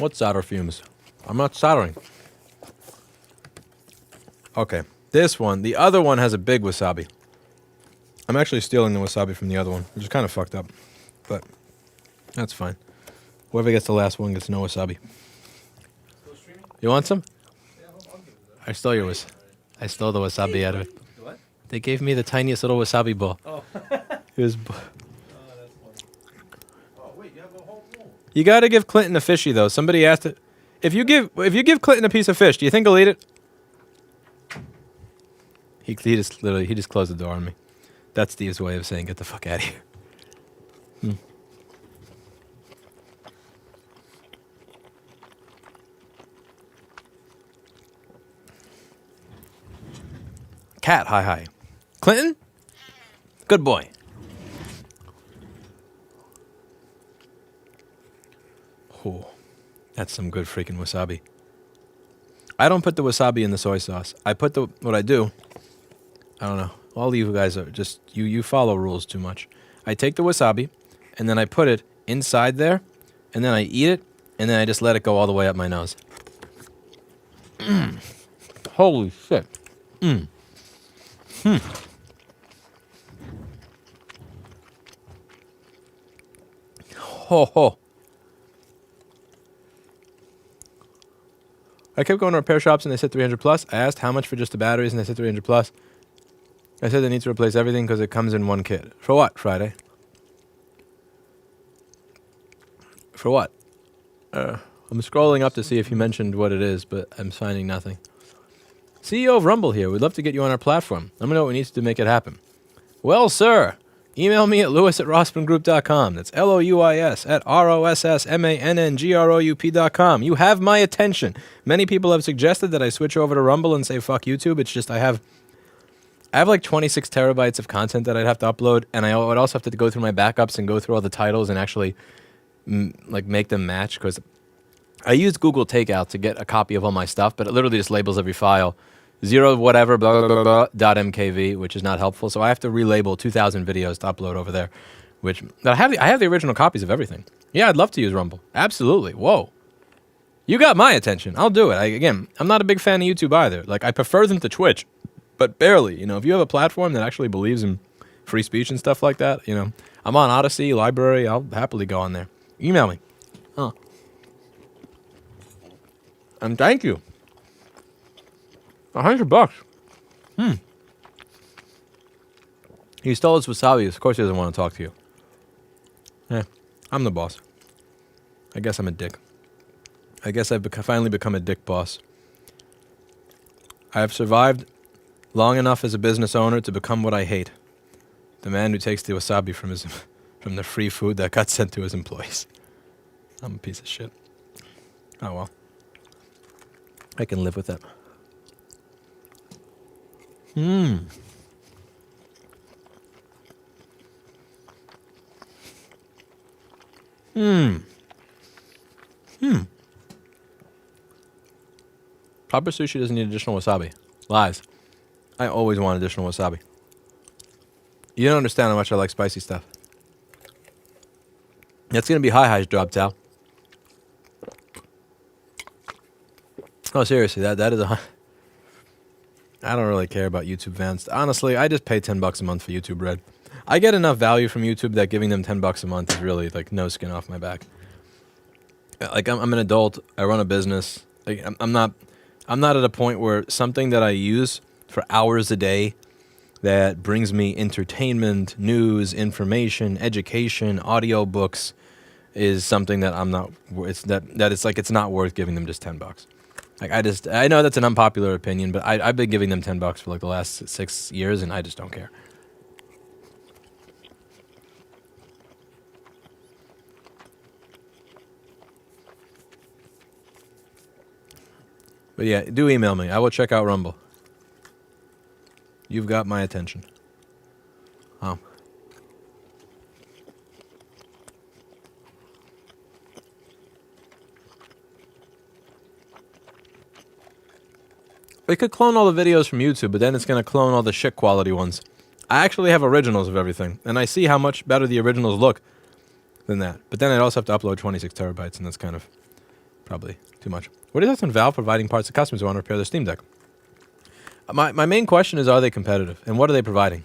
What solder fumes? I'm not soldering. Okay, this one. The other one has a big wasabi. I'm actually stealing the wasabi from the other one, which is kind of fucked up. But that's fine. Whoever gets the last one gets no wasabi. You want some? I stole your I stole the wasabi out of it. What? They gave me the tiniest little wasabi ball. Oh. It was. That's funny. Oh, wait, you have a whole roll. You got to give Clinton a fishy though. Somebody asked it. If you give Clinton a piece of fish, do you think he'll eat it? He just closed the door on me. That's Steve's way of saying get the fuck out of here. Cat, hi. Clinton? Good boy. Oh, that's some good freaking wasabi. I don't put the wasabi in the soy sauce. What I do, I don't know. All you guys are just, you follow rules too much. I take the wasabi, and then I put it inside there, and then I eat it, and then I just let it go all the way up my nose. Holy shit. Ho ho. I kept going to repair shops and they said 300 plus. I asked how much for just the batteries and they said 300 plus. I said they need to replace everything because it comes in one kit. For what, Friday? For what? I'm scrolling up to see if you mentioned what it is, but I'm finding nothing. CEO of Rumble here. We'd love to get you on our platform. Let me know what we need to make it happen. Well, sir, email me at louis@rossmanngroup.com. That's LOUIS at ROSSMANNGROUP.com. You have my attention. Many people have suggested that I switch over to Rumble and say fuck YouTube. It's just I have like 26 terabytes of content that I'd have to upload, and I would also have to go through my backups and go through all the titles and actually like make them match, because I used Google Takeout to get a copy of all my stuff, but it literally just labels every file 0 whatever blah, blah, blah, blah, .mkv, which is not helpful. So I have to relabel 2,000 videos to upload over there, which I have the original copies of everything. Yeah, I'd love to use Rumble. Absolutely. Whoa. You got my attention. I'll do it. Again, I'm not a big fan of YouTube either. Like, I prefer them to Twitch, but barely. You know, if you have a platform that actually believes in free speech and stuff like that, you know, I'm on Odyssey, Library. I'll happily go on there. Email me. And thank you. $100. He stole his wasabi. Of course he doesn't want to talk to you. Yeah, I'm the boss. I guess I'm a dick. I guess I've finally become a dick boss. I have survived long enough as a business owner to become what I hate. The man who takes the wasabi from the free food that got sent to his employees. I'm a piece of shit. Oh well. I can live with that. Proper sushi doesn't need additional wasabi. Lies. I always want additional wasabi. You don't understand how much I like spicy stuff. That's going to be Hi's job, Tal. Oh, seriously, that is a... I don't really care about YouTube fans. Honestly, I just pay $10 a month for YouTube Red. I get enough value from YouTube that giving them $10 a month is really like no skin off my back. Like I'm an adult. I run a business. Like, I'm not at a point where something that I use for hours a day that brings me entertainment, news, information, education, audiobooks is something that I'm not. It's not worth giving them just $10. Like I know that's an unpopular opinion, but I've been giving them $10 for like the last 6 years, and I just don't care. But yeah, do email me. I will check out Rumble. You've got my attention. Oh. It could clone all the videos from YouTube, but then it's going to clone all the shit quality ones. I actually have originals of everything, and I see how much better the originals look than that. But then I'd also have to upload 26 terabytes, and that's kind of probably too much. What are your thoughts on Valve providing parts to customers who want to repair their Steam Deck? My main question is, are they competitive? And what are they providing?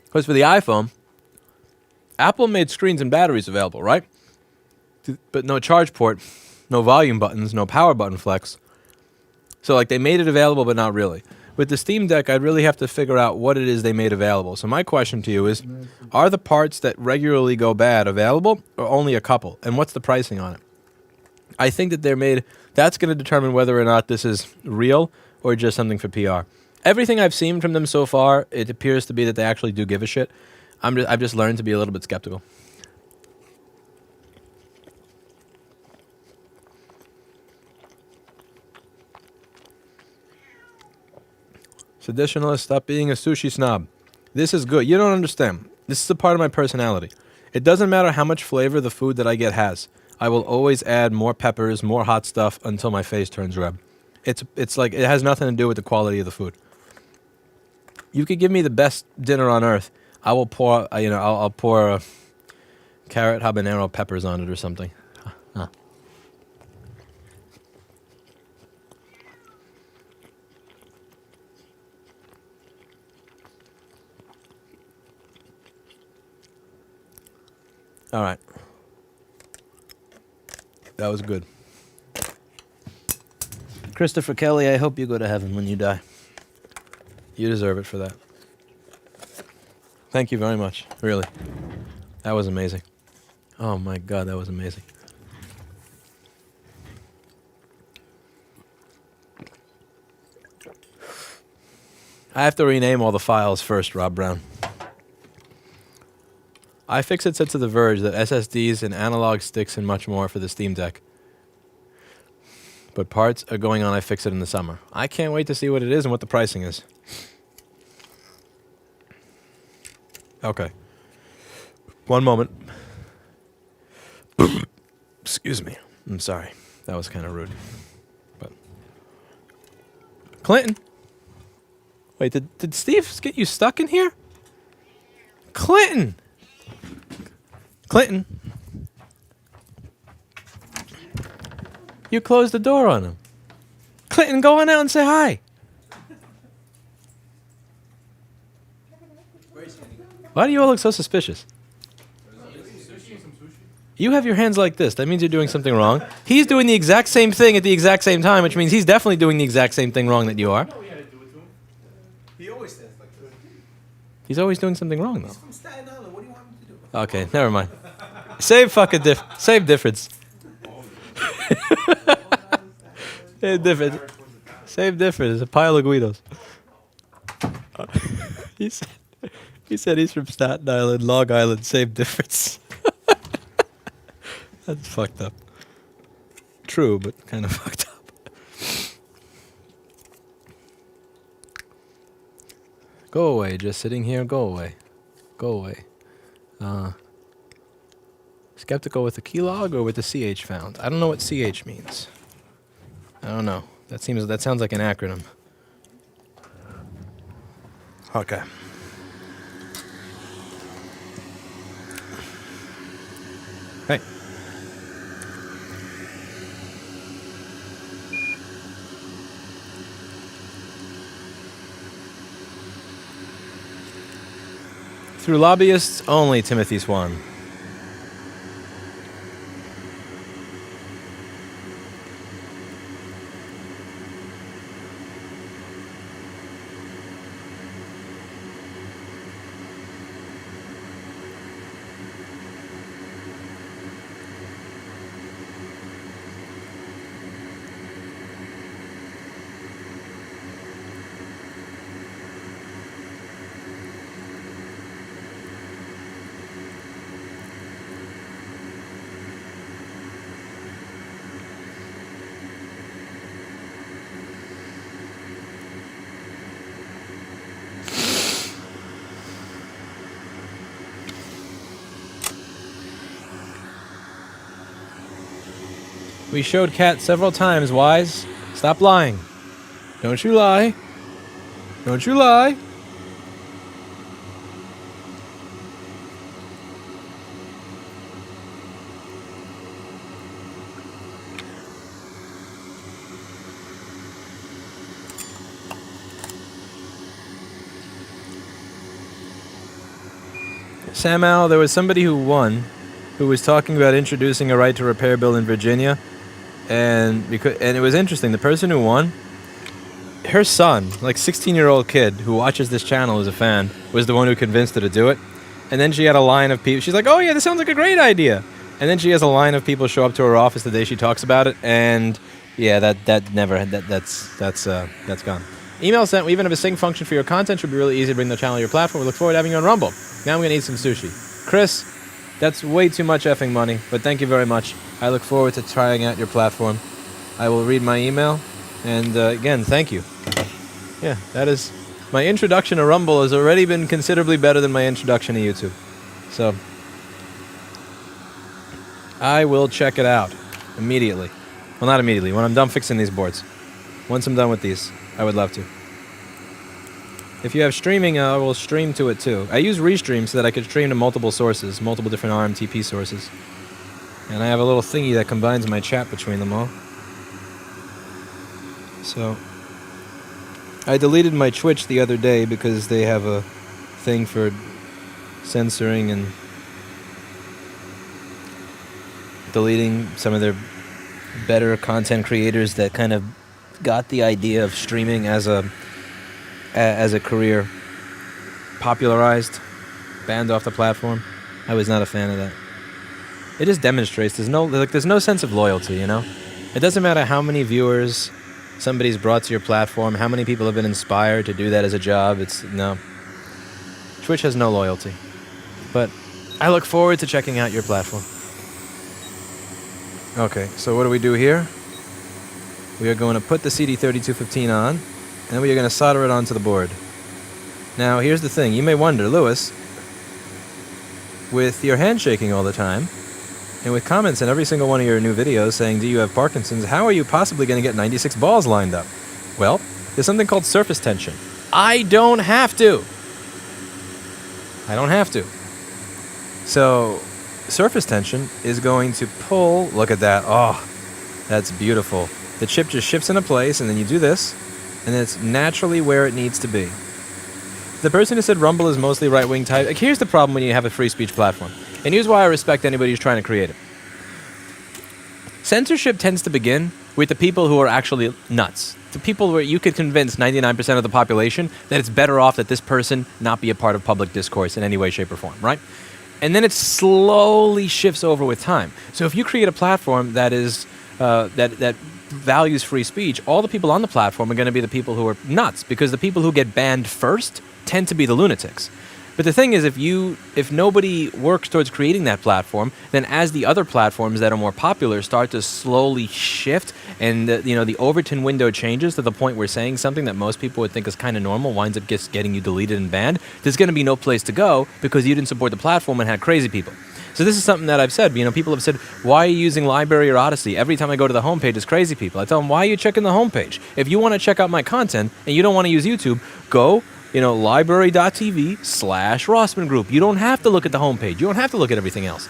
Because for the iPhone, Apple made screens and batteries available, right? But no charge port, no volume buttons, no power button flex. So like they made it available, but not really. With the Steam Deck, I'd really have to figure out what it is they made available. So my question to you is, are the parts that regularly go bad available, or only a couple? And what's the pricing on it? I think that they're made, that's going to determine whether or not this is real or just something for PR. Everything I've seen from them so far, it appears to be that they actually do give a shit. I've just learned to be a little bit skeptical. Seditionalist, stop being a sushi snob. This is good. You don't understand. This is a part of my personality. It doesn't matter how much flavor the food that I get has. I will always add more peppers, more hot stuff until my face turns red. It's like it has nothing to do with the quality of the food. You could give me the best dinner on earth. I will pour, I'll pour carrot habanero peppers on it or something. Huh. All right. That was good. Christopher Kelly, I hope you go to heaven when you die. You deserve it for that. Thank you very much. Really. That was amazing. Oh my God, that was amazing. I have to rename all the files first, Rob Brown. iFixit said to The Verge that SSDs and analog sticks and much more for the Steam Deck. But parts are going on iFixit in the summer. I can't wait to see what it is and what the pricing is. Okay. One moment. Excuse me. I'm sorry. That was kind of rude. But Clinton. Wait, did Steve get you stuck in here? Clinton. Clinton. You closed the door on him. Clinton, go on out and say hi. Why do you all look so suspicious? You have your hands like this. That means you're doing something wrong. He's doing the exact same thing at the exact same time, which means he's definitely doing the exact same thing wrong that you are. He always stands like this. He's always doing something wrong, though. He's from Staten Island. What do you want him to do? Okay, never mind. Same difference. Same difference. Same difference. It's a pile of Guidos. He said he's from Staten Island, Long Island, same difference. That's fucked up. True, but kind of fucked up. Go away, just sitting here, go away. Go away. Skeptical with the keylog or with the CH found? I don't know what CH means. I don't know. That sounds like an acronym. Okay. Hey. Through lobbyists only, Timothy Swan. We showed Cat several times. Wise, stop lying. Don't you lie. Don't you lie. Samal, there was somebody who won, who was talking about introducing a right to repair bill in Virginia, and it was interesting. The person who won, her son, like 16-year-old kid who watches this channel as a fan, was the one who convinced her to do it. And then she had a line of people. She's like, "Oh yeah, this sounds like a great idea." And then she has a line of people show up to her office the day she talks about it, and yeah, that's gone. Email sent. We even have a sync function for your content. Should be really easy to bring the channel to your platform. We look forward to having you on Rumble. Now I'm gonna eat some sushi. Chris, that's way too much effing money, but thank you very much. I look forward to trying out your platform. I will read my email, and again, thank you. Yeah, that is my introduction to Rumble has already been considerably better than my introduction to YouTube. So I will check it out immediately. Well, not immediately. When I'm done fixing these boards. Once I'm done with these, I would love to. If you have streaming, I will stream to it too. I use Restream so that I can stream to multiple sources, multiple different RMTP sources. And I have a little thingy that combines my chat between them all. So I deleted my Twitch the other day because they have a thing for censoring and deleting some of their better content creators that kind of got the idea of streaming as a career popularized, banned off the platform. I was not a fan of that. It just demonstrates there's no sense of loyalty, you know? It doesn't matter how many viewers somebody's brought to your platform, how many people have been inspired to do that as a job. No. Twitch has no loyalty. But I look forward to checking out your platform. Okay, so what do we do here? We are going to put the CD3215 on, and then we are going to solder it onto the board. Now, here's the thing. You may wonder, Louis, with your hand shaking all the time, and with comments in every single one of your new videos saying, "Do you have Parkinson's?" How are you possibly going to get 96 balls lined up? Well, there's something called surface tension. I don't have to. I don't have to. So, surface tension is going to pull... Look at that. Oh, that's beautiful. The chip just shifts into place, and then you do this, and it's naturally where it needs to be. The person who said Rumble is mostly right-wing type... Like, here's the problem when you have a free speech platform. And here's why I respect anybody who's trying to create it. Censorship tends to begin with the people who are actually nuts. The people where you could convince 99% of the population that it's better off that this person not be a part of public discourse in any way, shape, or form, right? And then it slowly shifts over with time. So if you create a platform that is that values free speech, all the people on the platform are going to be the people who are nuts, because the people who get banned first tend to be the lunatics. But the thing is, if nobody works towards creating that platform, then as the other platforms that are more popular start to slowly shift, and the Overton window changes to the point where saying something that most people would think is kind of normal winds up just getting you deleted and banned, there's going to be no place to go because you didn't support the platform and had crazy people. So this is something that I've said. People have said, "Why are you using Library or Odyssey? Every time I go to the homepage, it's crazy people." I tell them, "Why are you checking the homepage? If you want to check out my content and you don't want to use YouTube, go library.tv/Rossmann Group. You don't have to look at the homepage. You don't have to look at everything else.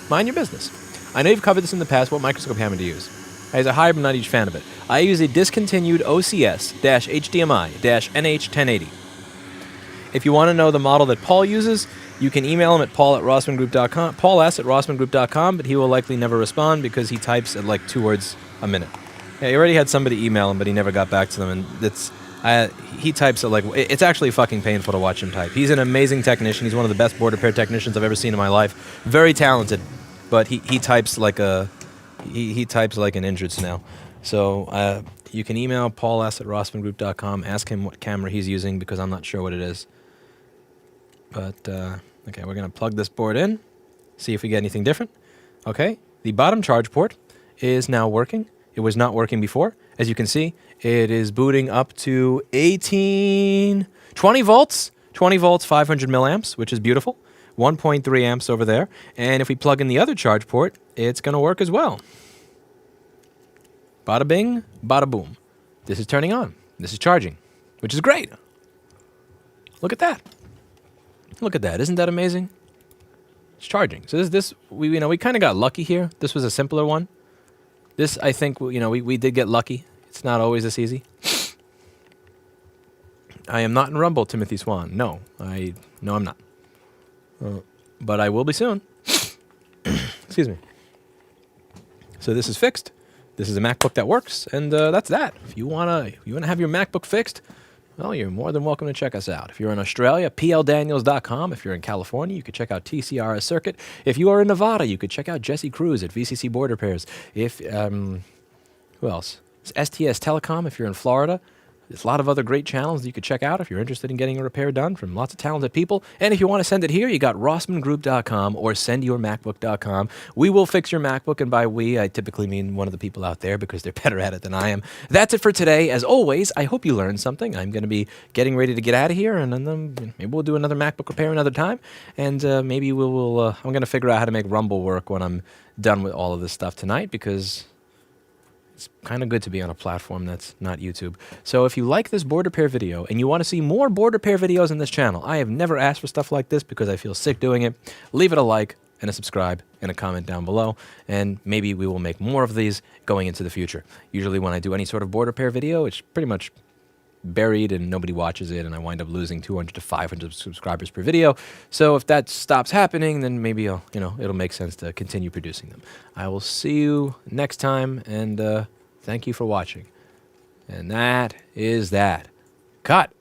Mind your business." I know you've covered this in the past, what microscope hammer to use. As a hybrid, I'm not a huge fan of it. I use a discontinued OCS-HDMI-NH1080. If you want to know the model that Paul uses, you can email him at paul@rossmanngroup.com, pauls@rossmanngroup.com, but he will likely never respond because he types at like 2 words a minute. Yeah, he already had somebody email him, but he never got back to them, and he types at it's actually fucking painful to watch him type. He's an amazing technician. He's one of the best board repair technicians I've ever seen in my life. Very talented, but he types like he types like an injured snail. So you can email pauls@rossmanngroup.com, ask him what camera he's using because I'm not sure what it is. But okay, we're gonna plug this board in, see if we get anything different. Okay, the bottom charge port is now working. It was not working before. As you can see, it is booting up to 20 volts, 500 milliamps, which is beautiful. 1.3 amps over there. And if we plug in the other charge port, it's going to work as well. Bada bing, bada boom. This is turning on. This is charging, which is great. Look at that. Look at that. Isn't that amazing? It's charging. So we kind of got lucky here. This was a simpler one. This, I think, we did get lucky. It's not always this easy. I am not in Rumble, Timothy Swan. No, I'm not. But I will be soon. Excuse me. So this is fixed. This is a MacBook that works, and that's that. If you wanna have your MacBook fixed, well, you're more than welcome to check us out. If you're in Australia, pldaniels.com. If you're in California, you could check out TCRS Circuit. If you are in Nevada, you could check out Jesse Cruz at VCC Board Repairs. If who else? STS Telecom. If you're in Florida. There's a lot of other great channels that you could check out if you're interested in getting a repair done from lots of talented people. And if you want to send it here, you got rossmanngroup.com or sendyourmacbook.com. We will fix your MacBook, and by we, I typically mean one of the people out there because they're better at it than I am. That's it for today. As always, I hope you learned something. I'm going to be getting ready to get out of here, and then maybe we'll do another MacBook repair another time. And maybe I'm going to figure out how to make Rumble work when I'm done with all of this stuff tonight, because it's kind of good to be on a platform that's not YouTube. So if you like this board repair video and you want to see more board repair videos on this channel, I have never asked for stuff like this because I feel sick doing it. Leave it a like and a subscribe and a comment down below, and maybe we will make more of these going into the future. Usually when I do any sort of board repair video, it's pretty much buried and nobody watches it, and I wind up losing 200 to 500 subscribers per video. So if that stops happening, then maybe it'll make sense to continue producing them. I will see you next time, and thank you for watching. And that is that. Cut.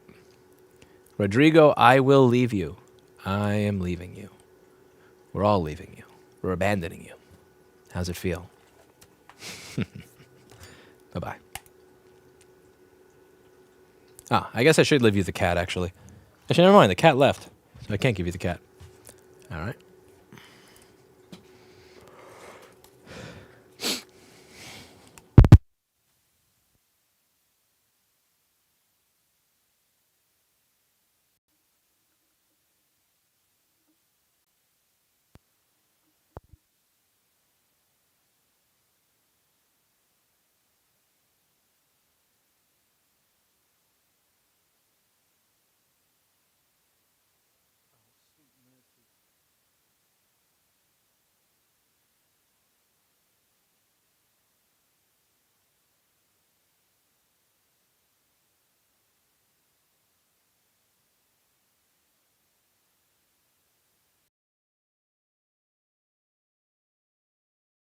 Rodrigo, I will leave you. I am leaving you. We're all leaving you. We're abandoning you. How's it feel? Bye-bye. I guess I should leave you the cat, actually. Actually, never mind. The cat left, so I can't give you the cat. All right.